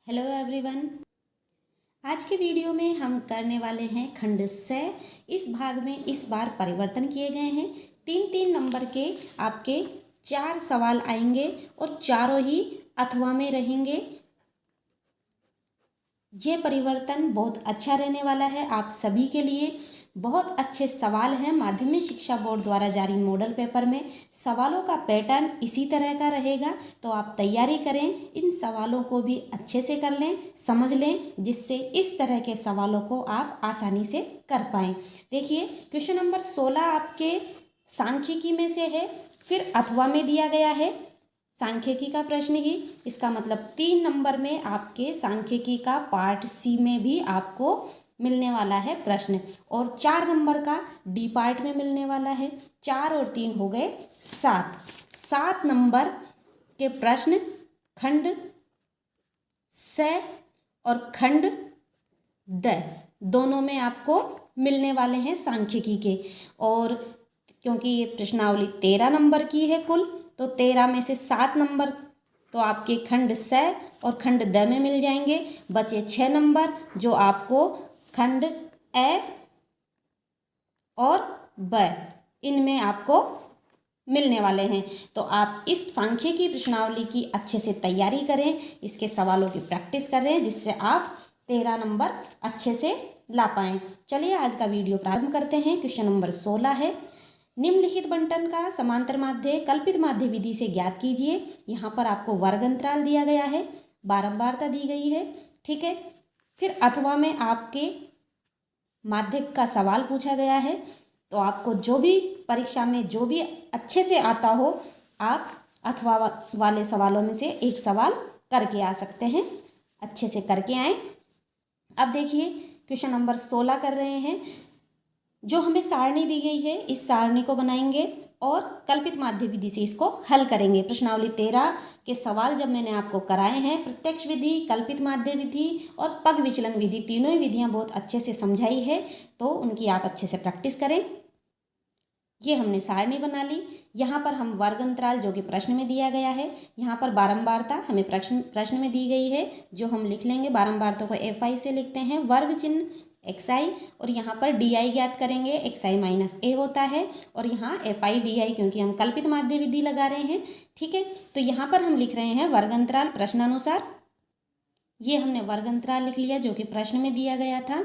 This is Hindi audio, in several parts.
Hello everyone. आज के वीडियो में हम करने वाले हैं खंड 6। इस भाग में इस बार परिवर्तन किए गए हैं। 3-3 नंबर के आपके 4 सवाल आएंगे और चारों ही अथवा में रहेंगे। ये परिवर्तन बहुत अच्छा रहने वाला है आप सभी के लिए। बहुत अच्छे सवाल हैं। माध्यमिक शिक्षा बोर्ड द्वारा जारी मॉडल पेपर में सवालों का पैटर्न इसी तरह का रहेगा, तो आप तैयारी करें। इन सवालों को भी अच्छे से कर लें, समझ लें, जिससे इस तरह के सवालों को आप आसानी से कर पाएँ। देखिए, क्वेश्चन नंबर 16 आपके सांख्यिकी में से है, फिर अथवा में दिया गया है। सांख्यिकी का प्रश्न ही, इसका मतलब 3 नंबर में आपके सांख्यिकी का पार्ट सी में भी आपको मिलने वाला है प्रश्न, और 4 नंबर का डी पार्ट में मिलने वाला है। 4 और 3 हो गए 7 नंबर के प्रश्न खंड 6 और खंड द दोनों में आपको मिलने वाले हैं सांख्यिकी के। और क्योंकि ये प्रश्नावली 13 नंबर की है कुल, तो 13 में से 7 नंबर तो आपके खंड 6 और खंड द में मिल जाएंगे। बचे 6 नंबर जो आपको खंड ए और ब इनमें आपको मिलने वाले हैं। तो आप इस सांख्यिकी प्रश्नावली की अच्छे से तैयारी करें, इसके सवालों की प्रैक्टिस करें, जिससे आप 13 नंबर अच्छे से ला पाएँ। चलिए आज का वीडियो प्रारंभ करते हैं। क्वेश्चन नंबर 16 है, निम्नलिखित बंटन का समांतर माध्य कल्पित माध्य विधि से ज्ञात कीजिए। यहाँ पर आपको वर्ग अंतराल दिया गया है, बारंबारता दी गई है, ठीक है। फिर अथवा में आपके माध्य का सवाल पूछा गया है, तो आपको जो भी परीक्षा में जो भी अच्छे से आता हो, आप अथवा वाले सवालों में से एक सवाल करके आ सकते हैं। अच्छे से करके आएँ। अब देखिए, क्वेश्चन नंबर 16 कर रहे हैं। जो हमें सारणी दी गई है, इस सारणी को बनाएंगे और कल्पित माध्य विधि से इसको हल करेंगे। प्रश्नावली 13 के सवाल जब मैंने आपको कराए हैं, प्रत्यक्ष विधि, कल्पित माध्य विधि और पग विचलन विधि, तीनों ही विधियां बहुत अच्छे से समझाई है, तो उनकी आप अच्छे से प्रैक्टिस करें। ये हमने सारणी बना ली। यहाँ पर हम वर्ग अंतराल जो कि प्रश्न में दिया गया है, यहाँ पर बारंबारता हमें प्रश्न में दी गई है, जो हम लिख लेंगे। बारंबारता को FI से लिखते हैं, वर्ग चिन्ह XI, और यहाँ पर DI ज्ञात करेंगे, XI माइनस A होता है, और यहाँ FI DI क्योंकि हम कल्पित माध्य विधि लगा रहे हैं, ठीक है। तो यहाँ पर हम लिख रहे हैं वर्ग अंतराल प्रश्नानुसार। ये हमने वर्ग अंतराल लिख लिया जो कि प्रश्न में दिया गया था।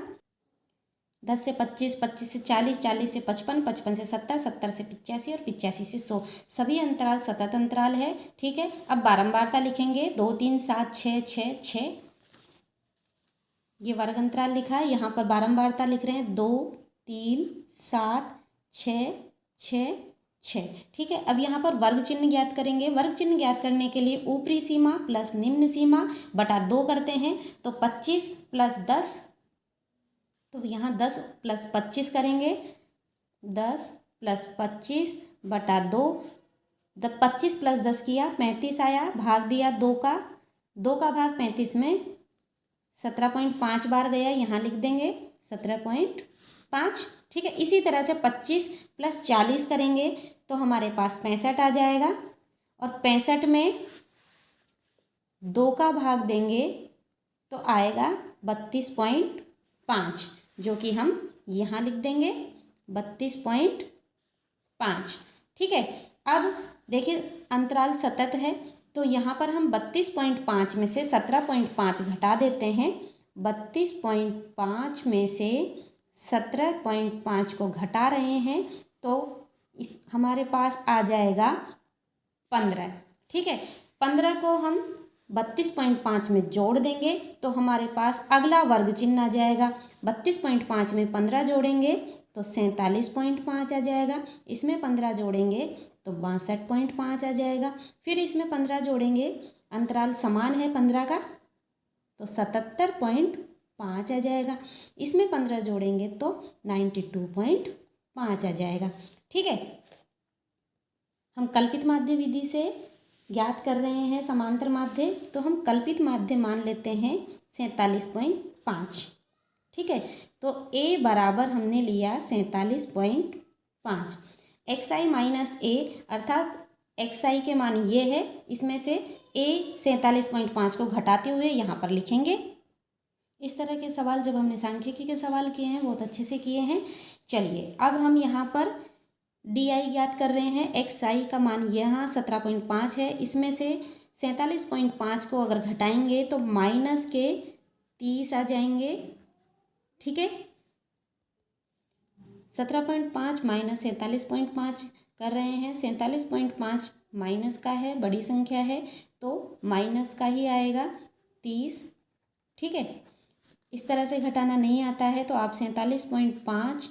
10 से 25, 25 से 40, 40 से 55, 55 से 70, 70 से 85 और 85 से 100, सभी अंतराल सतत अंतराल है, ठीक है। अब बारंबारता लिखेंगे, 2, 3, 7, 6, 6, 6, ये वर्ग अंतराल लिखा है। यहाँ पर बारंबारता लिख रहे हैं, 2, 3, 7, 6, 6, 6, ठीक है। अब यहाँ पर वर्ग चिन्ह ज्ञात करेंगे। वर्ग चिन्ह ज्ञात करने के लिए ऊपरी सीमा प्लस निम्न सीमा बटा 2 करते हैं, तो 25 प्लस 10, तो यहाँ 10 प्लस 25 करेंगे, 10 प्लस 25 बटा 2, 25 प्लस 10 किया 35 आया, भाग दिया 2 का भाग 35 में 17.5 बार गया, यहाँ लिख देंगे 17.5, ठीक है। इसी तरह से 25 प्लस 40 करेंगे तो हमारे पास 65 आ जाएगा, और 65 में 2 का भाग देंगे तो आएगा 32.5, जो कि हम यहाँ लिख देंगे 32.5, ठीक है। अब देखिए, अंतराल सतत है, तो यहाँ पर हम 32.5 में से 17.5 घटा देते हैं। 32.5 में से 17.5 को घटा रहे हैं, तो इस हमारे पास आ जाएगा 15, ठीक है। 15 को हम 32.5 में जोड़ देंगे तो हमारे पास अगला वर्ग चिन्ह आ जाएगा। 32.5 में 15 जोड़ेंगे तो 47.5 आ जाएगा। इसमें 15 जोड़ेंगे तो 62.5 आ जाएगा। फिर इसमें 15 जोड़ेंगे, अंतराल समान है 15 का, तो 77.5 आ जाएगा। इसमें 15 जोड़ेंगे तो 92.5 आ जाएगा, ठीक है। हम कल्पित माध्य विधि से ज्ञात कर रहे हैं समांतर माध्य, तो हम कल्पित माध्य मान लेते हैं 47.5, ठीक है। तो A बराबर हमने लिया 47.5, XI माइनस A, अर्थात XI के मान ये है, इसमें से ए 47.5 को घटाते हुए यहाँ पर लिखेंगे। इस तरह के सवाल जब हमने सांख्यिकी के सवाल किए हैं बहुत अच्छे से किए हैं। चलिए अब हम यहाँ पर डी आई ज्ञात कर रहे हैं। एक्स आई का मान यहाँ 17.5 है, इसमें से 47.5 को अगर घटाएंगे तो माइनस के 30 आ जाएंगे। ठीक है, 17.5 माइनस 47.5 कर रहे हैं। 47.5 माइनस का है, बड़ी संख्या है तो माइनस का ही आएगा 30। ठीक है, इस तरह से घटाना नहीं आता है तो आप 47.5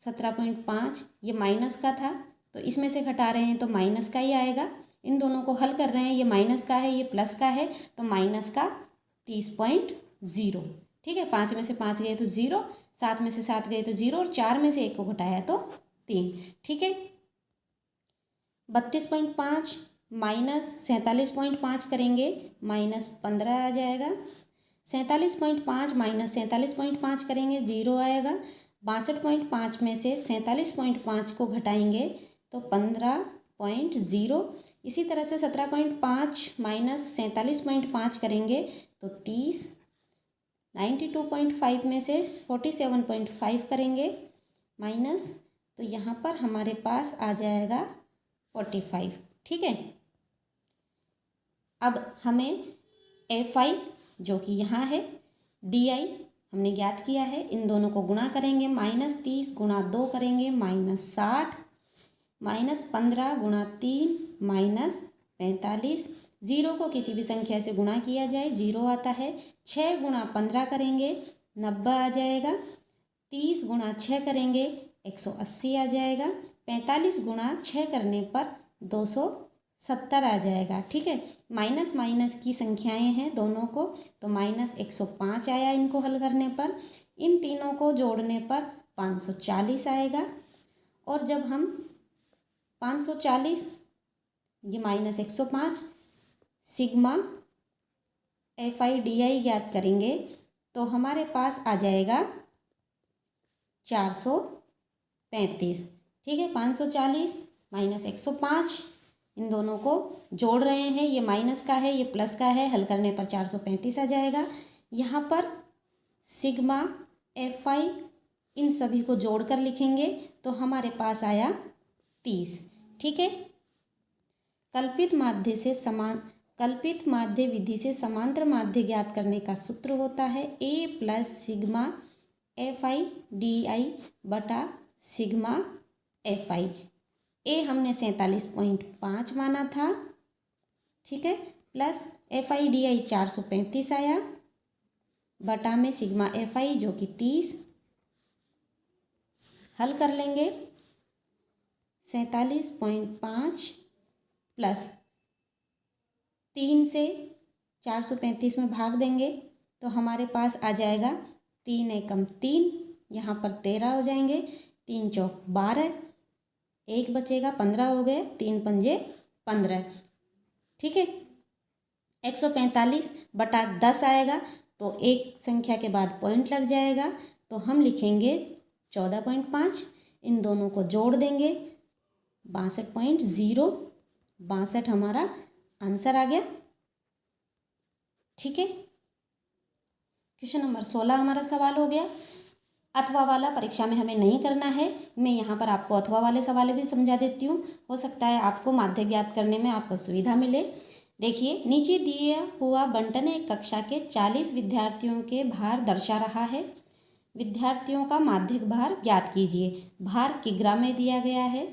17.5 ये माइनस का था तो इसमें से घटा रहे हैं तो माइनस का ही आएगा। इन दोनों को हल कर रहे हैं, ये माइनस का है ये प्लस का है तो माइनस का 30.0। ठीक है, 5 में से 5 गए तो 0, 7 में से 7 गए तो 0 और 4 में से 1 को घटाया तो 3। ठीक है, 32.5 माइनस 47.5 करेंगे माइनस 15 आ जाएगा। 47.5 माइनस 47.5 करेंगे 0 आएगा। 62.5 में से 47.5 को घटाएंगे तो 15.0। इसी तरह से 17.5 माइनस 47.5 करेंगे तो 30। 92.5 में से 47.5 करेंगे माइनस, तो यहाँ पर हमारे पास आ जाएगा 45। ठीक है, अब हमें एफ आई जो कि यहाँ है, डी आई हमने ज्ञात किया है, इन दोनों को गुणा करेंगे। -30 गुणा 2 करेंगे -60, -15 गुणा 3 -45। 0 को किसी भी संख्या से गुणा किया जाए 0 आता है। 6 गुणा 15 करेंगे 90 आ जाएगा। 30 गुणा 6 करेंगे 180 आ जाएगा। 45 गुणा 6 करने पर 270 आ जाएगा। ठीक है, माइनस माइनस की संख्याएं हैं दोनों को तो -105 आया इनको हल करने पर। इन तीनों को जोड़ने पर 540 आएगा। और जब हम 540 ये -105 सिग्मा एफ आई डी आई ज्ञात करेंगे तो हमारे पास आ जाएगा 435। ठीक है, 540 -105 इन दोनों को जोड़ रहे हैं, ये माइनस का है ये प्लस का है, हल करने पर 435 आ जाएगा। यहाँ पर सिग्मा एफ आई इन सभी को जोड़कर लिखेंगे तो हमारे पास आया 30। ठीक है, कल्पित माध्य विधि से समांतर माध्य ज्ञात करने का सूत्र होता है A plus sigma F I D I बटा सिग्मा एफ आई। ए हमने 47.5 माना था। ठीक है, प्लस एफ आई डी आई 435 आया बटा में सिग्मा एफ आई जो कि 30। हल कर लेंगे 47.5 प्लस 3 से 435 में भाग देंगे तो हमारे पास आ जाएगा 3 एकम 3, यहाँ पर 13 हो जाएंगे। 3 चौक 12, 1 बचेगा 15 हो गए, 3 पंजे 15। ठीक है, 145 बटा 10 आएगा तो एक संख्या के बाद पॉइंट लग जाएगा तो हम लिखेंगे 14.5। इन दोनों को जोड़ देंगे 62.0। 62 हमारा आंसर आ गया। ठीक है, क्वेश्चन नंबर 16 हमारा सवाल हो गया। अथवा वाला परीक्षा में हमें नहीं करना है, मैं यहाँ पर आपको अथवा वाले सवाल भी समझा देती हूँ, हो सकता है आपको माध्य ज्ञात करने में आपको सुविधा मिले। देखिए, नीचे दिया हुआ बंटन एक कक्षा के 40 विद्यार्थियों के भार दर्शा रहा है। विद्यार्थियों का माध्यिक भार ज्ञात कीजिए। भार किग्रा में दिया गया है,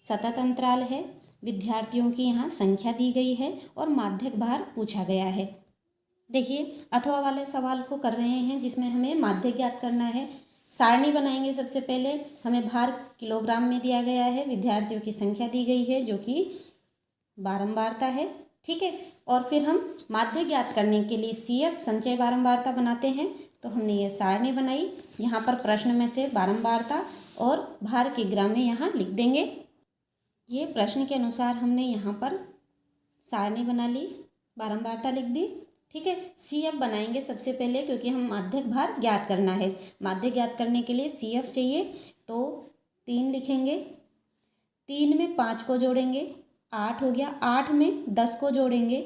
सतत अंतराल है, विद्यार्थियों की यहाँ संख्या दी गई है और माध्यिक भार पूछा गया है। देखिए, अथवा वाले सवाल को कर रहे हैं जिसमें हमें माध्य ज्ञात करना है। सारणी बनाएंगे। सबसे पहले हमें भार किलोग्राम में दिया गया है, विद्यार्थियों की संख्या दी गई है जो कि बारंबारता है। ठीक है, और फिर हम माध्य ज्ञात करने के लिए CF संचय बारंबारता बनाते हैं तो हमने ये सारणी बनाई। यहाँ पर प्रश्न में से बारंबारता और भार किग्रा में यहाँ लिख देंगे। ये प्रश्न के अनुसार हमने यहाँ पर सारणी बना ली, बारंबारता लिख दी। ठीक है, CF बनाएंगे सबसे पहले क्योंकि हम माध्यक भार ज्ञात करना है। माध्य ज्ञात करने के लिए CF चाहिए तो 3 लिखेंगे। 3 में 5 को जोड़ेंगे 8 हो गया, 8 में 10 को जोड़ेंगे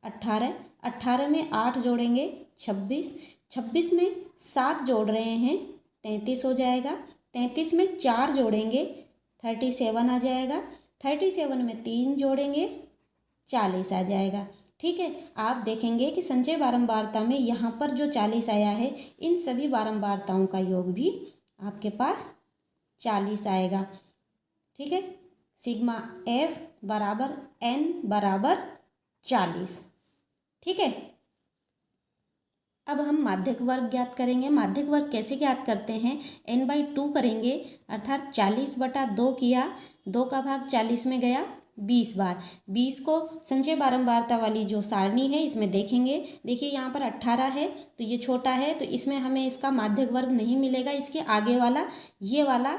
18, 18 में 8 जोड़ेंगे 26, 26 में 7 जोड़ रहे हैं 33 हो जाएगा, 33 में 4 जोड़ेंगे 37 आ जाएगा, 37 में 3 जोड़ेंगे 40 आ जाएगा। ठीक है, आप देखेंगे कि संचय बारंबारता में यहाँ पर जो 40 आया है, इन सभी बारंबारताओं का योग भी आपके पास 40 आएगा। ठीक है, सिग्मा F बराबर N बराबर 40। ठीक है, अब हम माध्यक वर्ग ज्ञात करेंगे। माध्यक वर्ग कैसे ज्ञात करते हैं? n/2 करेंगे, अर्थात 40/2 किया, 2 का भाग 40 में गया 20 बार। 20 को संचय बारंबारता वाली जो सारणी है इसमें देखेंगे। देखिए यहाँ पर 18 है तो ये छोटा है, तो इसमें हमें इसका माध्यक वर्ग नहीं मिलेगा। इसके आगे वाला, ये वाला,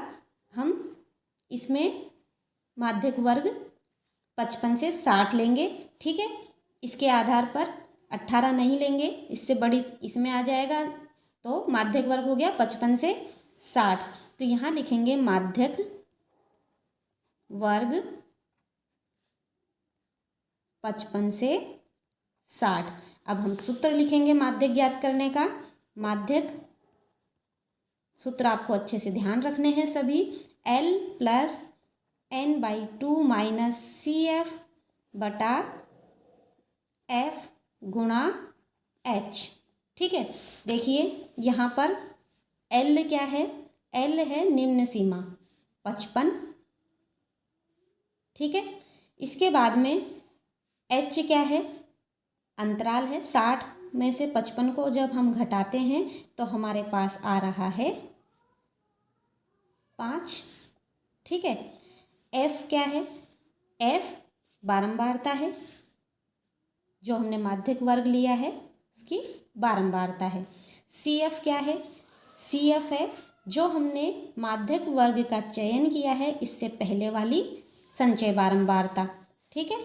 हम इसमें माध्यक वर्ग 55 से 60 लेंगे। ठीक है, इसके आधार पर 18 नहीं लेंगे, इससे बड़ी इसमें आ जाएगा, तो माध्यक वर्ग हो गया 55 से 60। तो यहाँ लिखेंगे माध्यक वर्ग 55 से 60। अब हम सूत्र लिखेंगे माध्यक ज्ञात करने का। माध्यक सूत्र आपको अच्छे से ध्यान रखने हैं सभी। L + n/2 - CF बटा F गुणा H। ठीक है, देखिए यहाँ पर L क्या है? L है निम्न सीमा 55। ठीक है, इसके बाद में H क्या है? अंतराल है। 60 में से 55 को जब हम घटाते हैं तो हमारे पास आ रहा है 5। ठीक है, F क्या है? F बारंबारता है, जो हमने माध्यक वर्ग लिया है उसकी बारंबारता है। CF क्या है? CF है जो हमने माध्यक वर्ग का चयन किया है इससे पहले वाली संचय बारंबारता। ठीक है,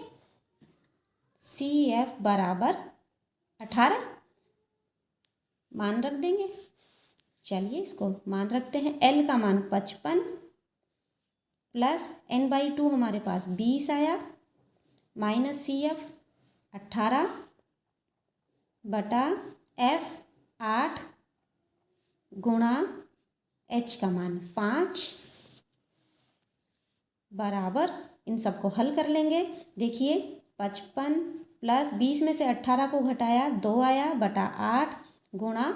CF बराबर 18 मान रख देंगे। चलिए इसको मान रखते हैं। L का मान 55 प्लस n/2 हमारे पास 20 आया, माइनस CF 18 बटा F 8 गुणा H का मान 5 बराबर, इन सबको हल कर लेंगे। देखिए 55 प्लस 20 में से 18 को घटाया 2 आया, बटा 8 गुणा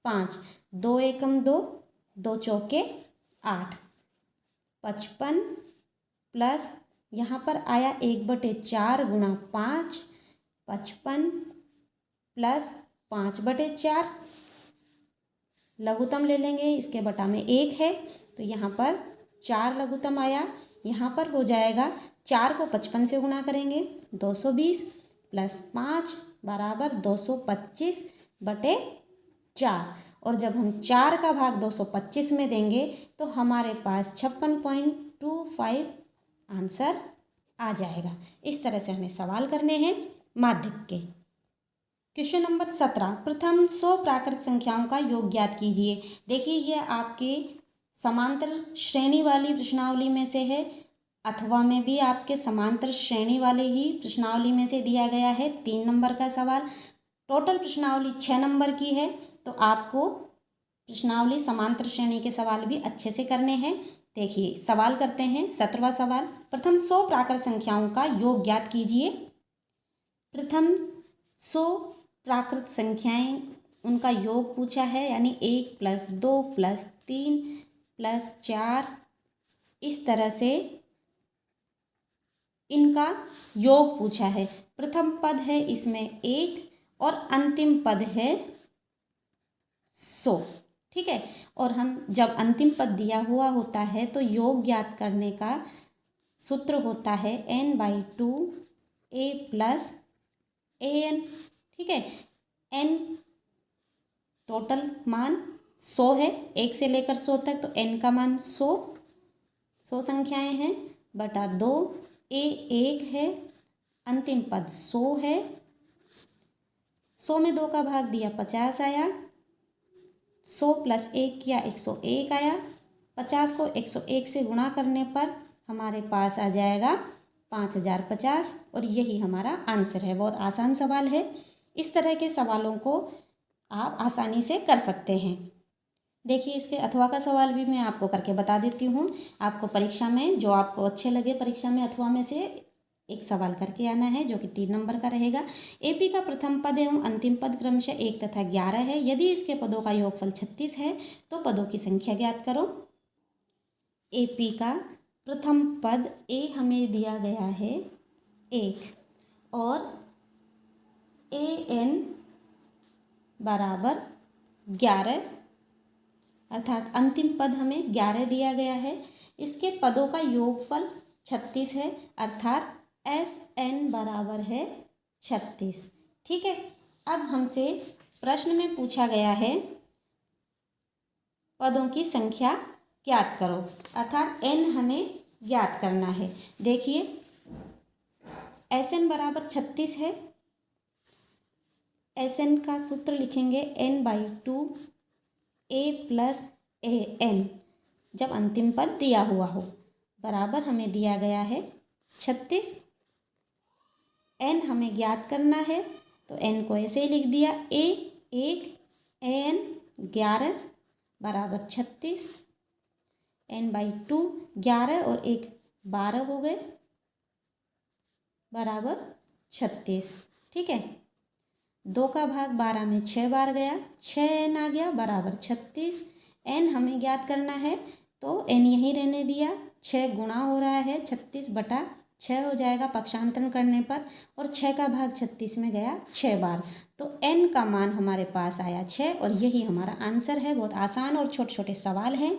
5, 2 एकम 2, 2 चौके 8। 55 प्लस यहाँ पर आया 1/4 गुणा 5, 55 प्लस 5/4, लघुत्तम ले लेंगे, इसके बटा में 1 है तो यहाँ पर 4 लघुत्तम आया। यहाँ पर हो जाएगा 4 को 55 से गुणा करेंगे 220 प्लस 5 बराबर 225/4, और जब हम 4 का भाग 225 में देंगे तो हमारे पास 56.25 आंसर आ जाएगा। इस तरह से हमें सवाल करने हैं माध्यक के। क्वेश्चन नंबर 17, प्रथम 100 प्राकृत संख्याओं का योग ज्ञात कीजिए। देखिए ये आपके समांतर श्रेणी वाली प्रश्नावली में से है, अथवा में भी आपके समांतर श्रेणी वाले ही प्रश्नावली में से दिया गया है। 3 नंबर का सवाल, टोटल प्रश्नावली 6 नंबर की है, तो आपको प्रश्नावली समांतर श्रेणी के सवाल भी अच्छे से करने हैं। देखिए सवाल करते हैं। 17वां सवाल, प्रथम 100 प्राकृत संख्याओं का योग ज्ञात कीजिए। प्रथम 100 प्राकृत संख्याएं, उनका योग पूछा है, यानी 1 + 2 + 3 + 4, इस तरह से इनका योग पूछा है। प्रथम पद है इसमें 1 और अंतिम पद है 100। ठीक है, और हम जब अंतिम पद दिया हुआ होता है तो योग ज्ञात करने का सूत्र होता है n/2 a + an। ठीक है, n टोटल मान 100 है, 1 से लेकर 100 तक, तो n का मान 100 संख्याएं हैं, बटा 2, a 1 है, अंतिम पद 100 है। 100 में 2 का भाग दिया 50 आया, 100 + 1 किया 101 आया, 50 को 101 से गुणा करने पर हमारे पास आ जाएगा 5050 और यही हमारा आंसर है। बहुत आसान सवाल है। इस तरह के सवालों को आप आसानी से कर सकते हैं। देखिए इसके अथवा का सवाल भी मैं आपको करके बता देती हूँ। आपको परीक्षा में जो आपको अच्छे लगे परीक्षा में अथवा में से एक सवाल करके आना है जो कि 3 नंबर का रहेगा। एपी का प्रथम पद एवं अंतिम पद क्रमशः 1 तथा 11 है। यदि इसके पदों का योगफल 36 है तो पदों की संख्या ज्ञात करो। एपी का प्रथम पद ए हमें दिया गया है 1 और ए एन बराबर 11 अर्थात अंतिम पद हमें 11 दिया गया है। इसके पदों का योगफल 36 है अर्थात एस एन बराबर है 36। ठीक है। अब हमसे प्रश्न में पूछा गया है पदों की संख्या ज्ञात करो अर्थात एन हमें ज्ञात करना है। देखिए एस एन बराबर 36 है। एस एन का सूत्र लिखेंगे n/2 a plus A N जब अंतिम पद दिया हुआ हो बराबर हमें दिया गया है 36। एन हमें ज्ञात करना है तो एन को ऐसे ही लिख दिया ए 1 एन 11 बराबर 36 n/2 11 और 1 12 हो गए बराबर 36। ठीक है। 2 का भाग 12 में 6 बार गया 6 एन आ गया बराबर 36। एन हमें ज्ञात करना है तो एन यहीं रहने दिया 6 गुणा हो रहा है 36/6 हो जाएगा पक्षांतरण करने पर और 6 का भाग 36 में गया 6 बार तो एन का मान हमारे पास आया 6 और यही हमारा आंसर है। बहुत आसान और छोटे छोटे सवाल हैं।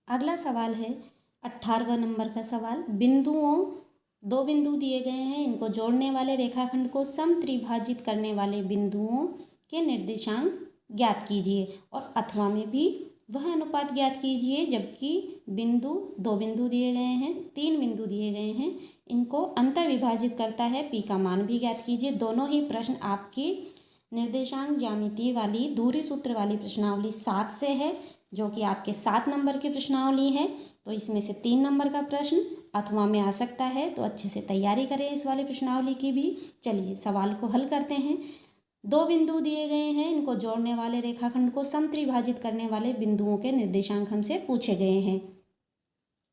अगला सवाल है 18वां नंबर का सवाल। बिंदुओं 2 बिंदु दिए गए हैं। इनको जोड़ने वाले रेखाखंड को समत्रिभाजित करने वाले बिंदुओं के निर्देशांक ज्ञात कीजिए और अथवा में भी वह अनुपात ज्ञात कीजिए जबकि 2 बिंदु दिए गए हैं 3 बिंदु दिए गए हैं इनको अंतर विभाजित करता है। पी का मान भी ज्ञात कीजिए। दोनों ही प्रश्न आपकी निर्देशांक ज्यामिति वाली दूरी सूत्र वाली प्रश्नावली 7 से है जो कि आपके 7 नंबर की प्रश्नावली है। तो इसमें से 3 नंबर का प्रश्न अथवा में आ सकता है तो अच्छे से तैयारी करें इस वाली प्रश्नावली की भी। चलिए सवाल को हल करते हैं। 2 बिंदु दिए गए हैं। इनको जोड़ने वाले रेखाखंड को समत्रिभाजित करने वाले बिंदुओं के निर्देशांक हमसे पूछे गए हैं।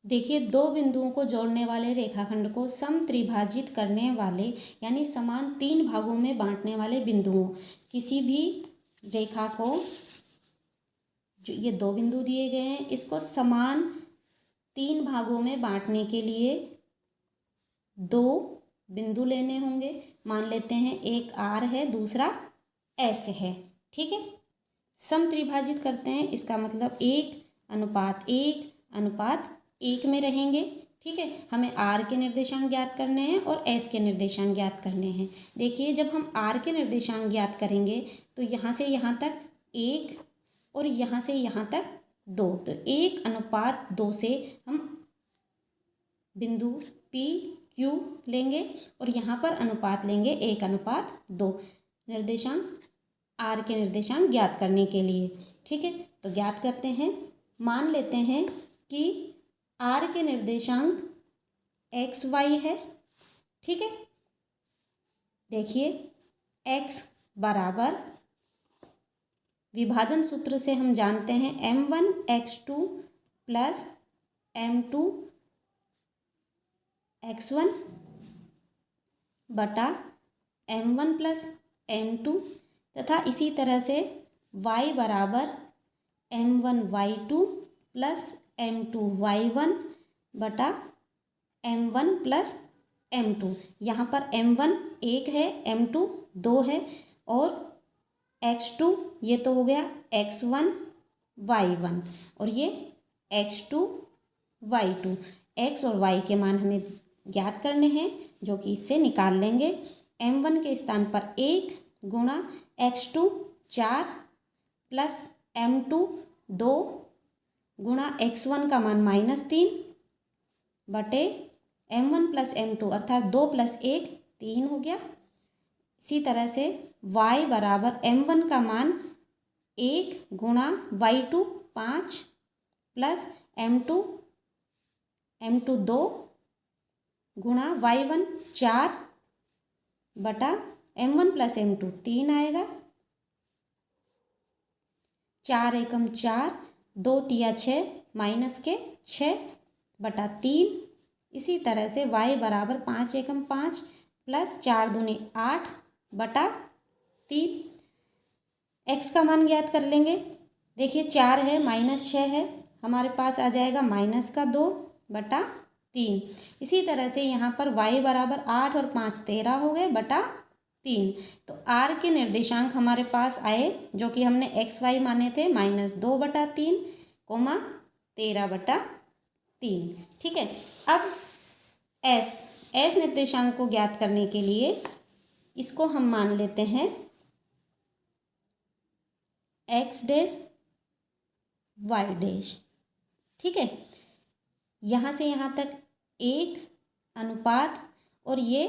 देखिए 2 बिंदुओं को जोड़ने वाले रेखाखंड को समत्रिभाजित करने वाले यानी समान 3 भागों में बांटने वाले बिंदुओं किसी भी रेखा को जो ये 2 बिंदु दिए गए हैं इसको समान 3 भागों में बांटने के लिए 2 बिंदु लेने होंगे। मान लेते हैं एक आर है दूसरा एस है। ठीक है। समत्रिभाजित करते हैं इसका मतलब 1:1:1 में रहेंगे। ठीक है। हमें आर के निर्देशांक ज्ञात करने हैं और एस के निर्देशांक ज्ञात करने हैं। देखिए जब हम आर के निर्देशांक ज्ञात करेंगे तो यहाँ से यहाँ तक 1 और यहाँ से यहाँ तक 2 तो 1:2 से हम बिंदु पी क्यू लेंगे और यहाँ पर अनुपात लेंगे 1:2 निर्देशांक आर के निर्देशांक ज्ञात करने के लिए। ठीक है। तो ज्ञात करते हैं। मान लेते हैं कि आर के निर्देशांक एक्स वाई है। ठीक है। देखिए एक्स बराबर विभाजन सूत्र से हम जानते हैं m1x2 प्लस m2x1 बटा m1 प्लस m2 तथा इसी तरह से y बराबर m1y2 प्लस m2y1 बटा m1 प्लस m2। यहाँ पर m1 1 है m2 2 है और x2 ये तो हो गया x1 y1 और ये x2 y2। x और y के मान हमें ज्ञात करने हैं जो कि इससे निकाल लेंगे। m1 के स्थान पर 1 गुणा x2 4 प्लस m2 2 गुणा x1 का मान -3 बटे m1 प्लस m2 अर्थात 2 + 1 3 हो गया। इसी तरह से y बराबर m1 का मान 1 गुणा y2 5 प्लस m2 2 गुणा y1 4 बटा m1 प्लस m2 3 आएगा। 4 एकम 4, 2 तिया 6 माइनस के 6 बटा 3। इसी तरह से y बराबर 5 एकम 5 प्लस 4 दूनी 8 बटा 3। x का मान ज्ञात कर लेंगे। देखिए 4 है माइनस 6 है, हमारे पास आ जाएगा माइनस का 2 बटा 3। इसी तरह से यहाँ पर y बराबर 8 और 5 13 हो गए बटा 3। तो r के निर्देशांक हमारे पास आए जो कि हमने x y माने थे -2 बटा 3 कोमा 13 बटा 3। ठीक है, अब s निर्देशांक को ज्ञात करने के लिए इसको हम मान लेते हैं x डैश y डैश। ठीक है, यहाँ से यहाँ तक 1 अनुपात और ये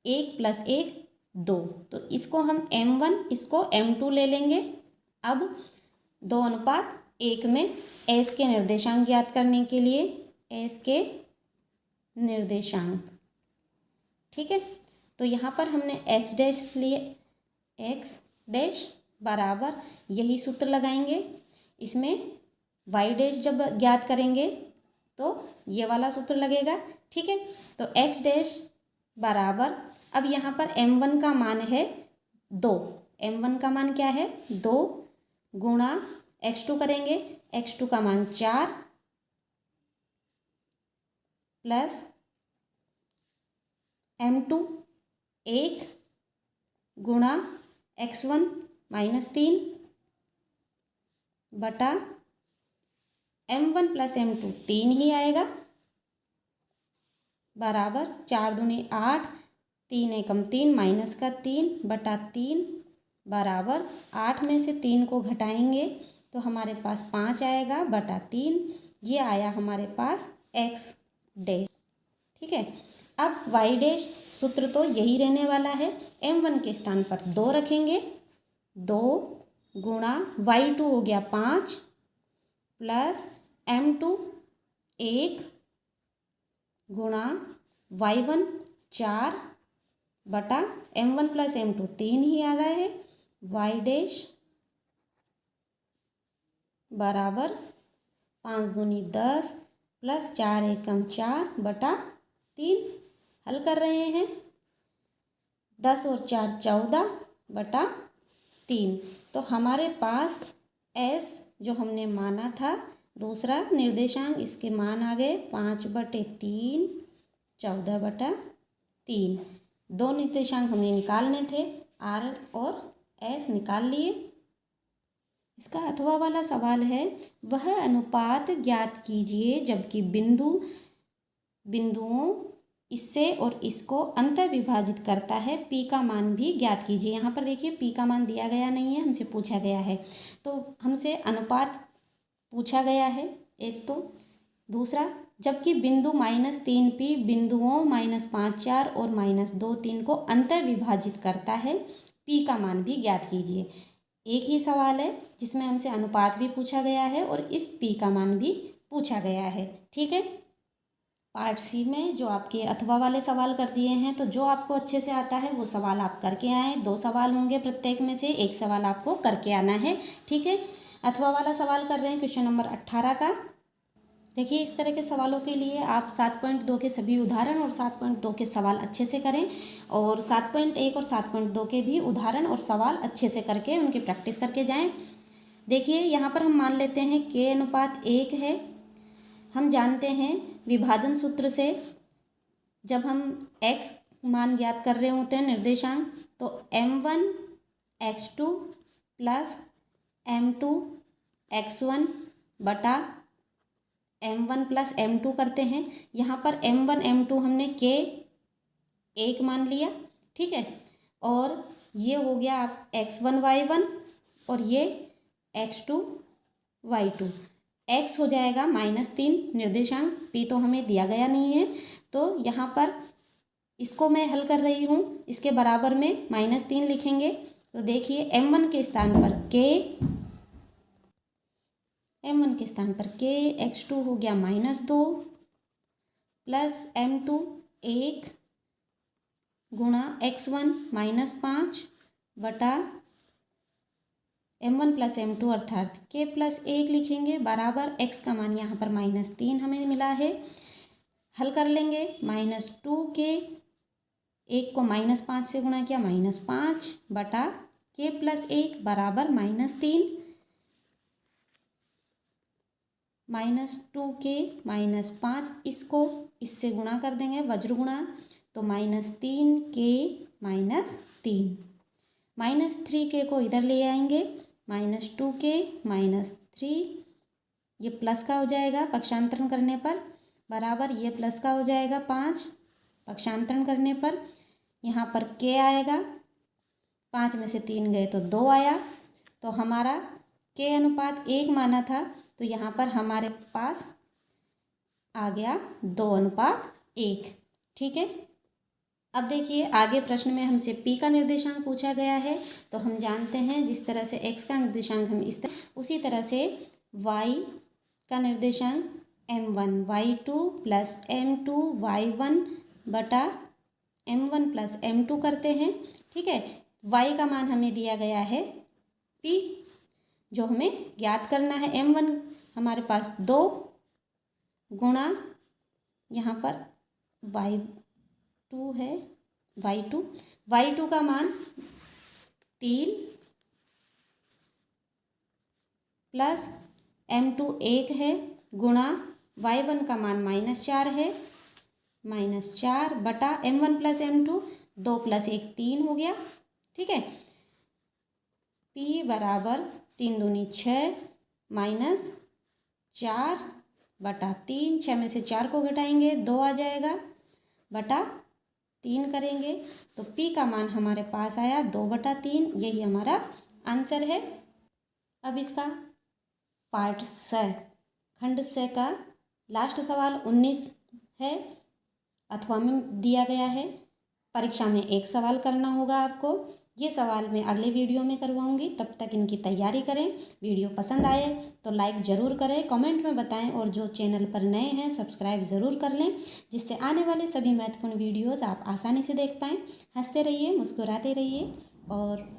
1 + 1 2, तो इसको हम m1 इसको m2 ले लेंगे। अब 2 अनुपात 1 में s के निर्देशांक ज्ञात करने के लिए s के निर्देशांक। ठीक है, तो यहाँ पर हमने x डैश लिए, x डैश बराबर यही सूत्र लगाएंगे। इसमें y डैश जब ज्ञात करेंगे तो ये वाला सूत्र लगेगा। ठीक है, तो x डैश बराबर, अब यहाँ पर m1 का मान है 2, m1 का मान क्या है 2 गुणा x2 करेंगे, x2 का मान 4 प्लस m2 1 गुणा x1 -3 बटा m1 प्लस m2 3 ही आएगा बराबर 4 दूनी 8, 3 एकम 3 माइनस का 3 बटा 3 बराबर 8 में से 3 को घटाएंगे तो हमारे पास 5 आएगा बटा 3। ये आया हमारे पास x डैश। ठीक है, अब y डैश सूत्र तो यही रहने वाला है, m1 के स्थान पर 2 रखेंगे, 2 गुणा y2 हो गया 5 प्लस m2 1 गुणा y1 4 बटा m1 प्लस m2 3 ही आ रहा है, y डैश बराबर 5 दूनी 10 प्लस 4 एकम 4 बटा 3। हल कर रहे हैं, 10 और 4 14 बटा 3। तो हमारे पास s जो हमने माना था दूसरा निर्देशांक, इसके मान आ गए 5/3 14 बटा 3। 2 निर्देशांक हमने निकालने थे, r और s निकाल लिए। इसका अथवा वाला सवाल है, वह अनुपात ज्ञात कीजिए जबकि बिंदुओं इससे और इसको अंतर विभाजित करता है, p का मान भी ज्ञात कीजिए। यहाँ पर देखिए p का मान दिया गया नहीं है, हमसे पूछा गया है, तो हमसे अनुपात पूछा गया है एक। तो दूसरा, जबकि बिंदु -3p बिंदुओं -5 4 और -2 3 को अंतर विभाजित करता है, p का मान भी ज्ञात कीजिए। एक ही सवाल है जिसमें हमसे अनुपात भी पूछा गया है और इस p का मान भी पूछा गया है। ठीक है, पार्ट सी में जो आपके अथवा वाले सवाल कर दिए हैं, तो जो आपको अच्छे से आता है वो सवाल आप करके आएँ। 2 सवाल होंगे प्रत्येक में से, एक सवाल आपको करके आना है। ठीक है, अथवा वाला सवाल कर रहे हैं क्वेश्चन नंबर 18 का। देखिए, इस तरह के सवालों के लिए आप 7.2 के सभी उदाहरण और 7.2 के सवाल अच्छे से करें और 7.1 और 7.2 के भी उदाहरण और सवाल अच्छे से करके उनकी प्रैक्टिस करके जाएं। देखिए, यहाँ पर हम मान लेते हैं k अनुपात 1 है। हम जानते हैं विभाजन सूत्र से जब हम x मान ज्ञात कर रहे होते हैं निर्देशांक, तो m1 x2 plus m2 x1 बटा m1 प्लस m2 करते हैं। यहाँ पर m1 m2 हमने k 1 मान लिया। ठीक है, और ये हो गया आप x1 y1 और ये x2 y2। x हो जाएगा -3 निर्देशांक, p तो हमें दिया गया नहीं है, तो यहाँ पर इसको मैं हल कर रही हूँ, इसके बराबर में -3 लिखेंगे। तो देखिए m1 के स्थान पर k, x2 हो गया -2 प्लस m2 1 गुणा x1 माइनस 5 बटा m1 प्लस m2 अर्थात k प्लस 1 लिखेंगे बराबर x का मान यहाँ पर -3 हमें मिला है। हल कर लेंगे -2k, 1 को -5 से गुणा किया -5 बटा k प्लस 1 बराबर -3, -2k -5, इसको इससे गुणा कर देंगे वज्र गुणा, तो -3k -3, -3k को इधर ले आएंगे -2k -3, ये प्लस का हो जाएगा पक्षांतरण करने पर बराबर ये प्लस का हो जाएगा 5 पक्षांतरण करने पर, यहाँ पर k आएगा 5 में से 3 गए तो 2 आया, तो हमारा k अनुपात 1 माना था तो यहाँ पर हमारे पास आ गया 2:1। ठीक है। अब देखिए आगे प्रश्न में हमसे p का निर्देशांक पूछा गया है, तो हम जानते हैं जिस तरह से x का निर्देशांक हम इस तरह, उसी तरह से y का निर्देशांक m1 y2 plus m2 y1 बटा m1 प्लस m2 करते हैं। ठीक है। y का मान हमें दिया गया है p, जो हमें ज्ञात करना है। m1 हमारे पास 2 गुणा यहाँ पर y2 है, y2 का मान 3 प्लस m2 1 है गुणा y1 का मान -4 है, -4 बटा m1 प्लस m2, 2 प्लस 1 3 हो गया। ठीक है। p बराबर 3 दूनी 6 -4 बटा 3, 6 में से 4 को घटाएंगे 2 आ जाएगा बटा 3 करेंगे तो p का मान हमारे पास आया 2/3, यही हमारा आंसर है। अब इसका पार्ट स खंड स का लास्ट सवाल 19 है, अथवा में दिया गया है। परीक्षा में एक सवाल करना होगा आपको। ये सवाल मैं अगले वीडियो में करवाऊंगी, तब तक इनकी तैयारी करें। वीडियो पसंद आए तो लाइक ज़रूर करें, कमेंट में बताएं, और जो चैनल पर नए हैं सब्सक्राइब ज़रूर कर लें, जिससे आने वाले सभी महत्वपूर्ण वीडियोज़ आप आसानी से देख पाएँ। हंसते रहिए, मुस्कुराते रहिए और